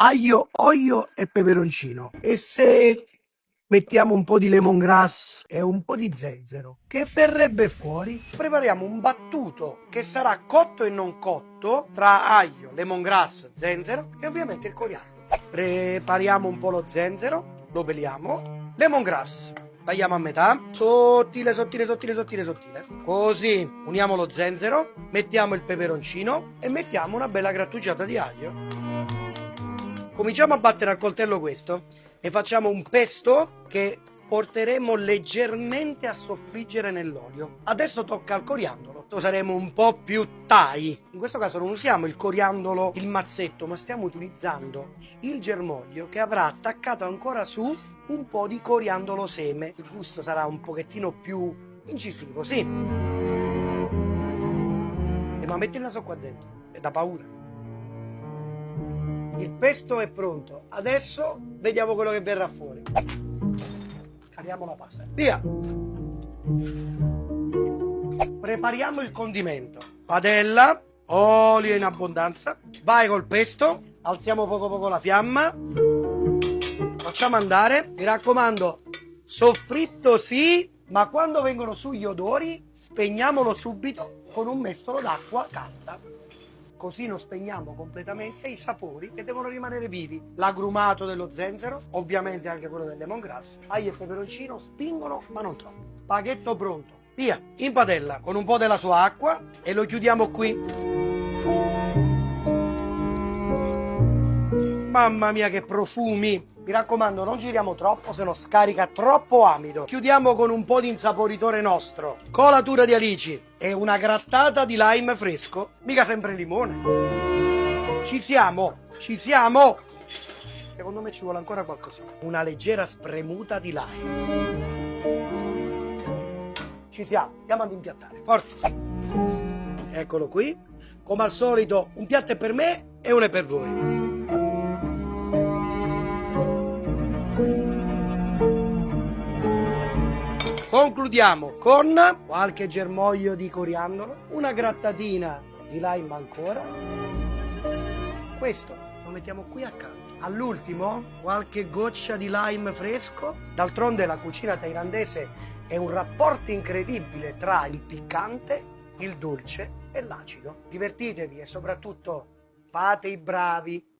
aglio, olio e peperoncino. E se mettiamo un po' di lemongrass e un po' di zenzero, che verrebbe fuori? Prepariamo un battuto che sarà cotto e non cotto tra aglio, lemongrass, zenzero e ovviamente il coriandolo. Prepariamo un po' lo zenzero, lo peliamo, lemongrass, tagliamo a metà, sottile, sottile, sottile, sottile, sottile. Così uniamo lo zenzero, mettiamo il peperoncino e mettiamo una bella grattugiata di aglio. Cominciamo a battere al coltello questo e facciamo un pesto che porteremo leggermente a soffriggere nell'olio. Adesso tocca al coriandolo. Saremo un po' più Thai. In questo caso non usiamo il coriandolo, il mazzetto, ma stiamo utilizzando il germoglio che avrà attaccato ancora su un po' di coriandolo seme. Il gusto sarà un pochettino più incisivo, sì. Ma metti il naso qua dentro, è da paura. Il pesto è pronto, adesso vediamo quello che verrà fuori. Cariamo la pasta, via! Prepariamo il condimento. Padella, olio in abbondanza, vai col pesto, alziamo poco poco la fiamma, facciamo andare, mi raccomando, soffritto sì, ma quando vengono su gli odori spegniamolo subito con un mestolo d'acqua calda. Così non spegniamo completamente i sapori che devono rimanere vivi. L'agrumato dello zenzero, ovviamente anche quello del lemongrass, aglio e peperoncino spingono, ma non troppo. Spaghetto pronto. Via, in padella con un po' della sua acqua e lo chiudiamo qui. Mamma mia che profumi! Mi raccomando, non giriamo troppo, se no scarica troppo amido. Chiudiamo con un po' di insaporitore nostro, colatura di alici e una grattata di lime fresco, mica sempre limone. Ci siamo, ci siamo! Secondo me ci vuole ancora qualcosa. Una leggera spremuta di lime. Ci siamo, andiamo ad impiattare, forza! Eccolo qui. Come al solito, un piatto è per me e uno è per voi. Concludiamo con qualche germoglio di coriandolo, una grattatina di lime ancora. Questo lo mettiamo qui accanto. All'ultimo qualche goccia di lime fresco. D'altronde la cucina thailandese è un rapporto incredibile tra il piccante, il dolce e l'acido. Divertitevi e soprattutto fate i bravi.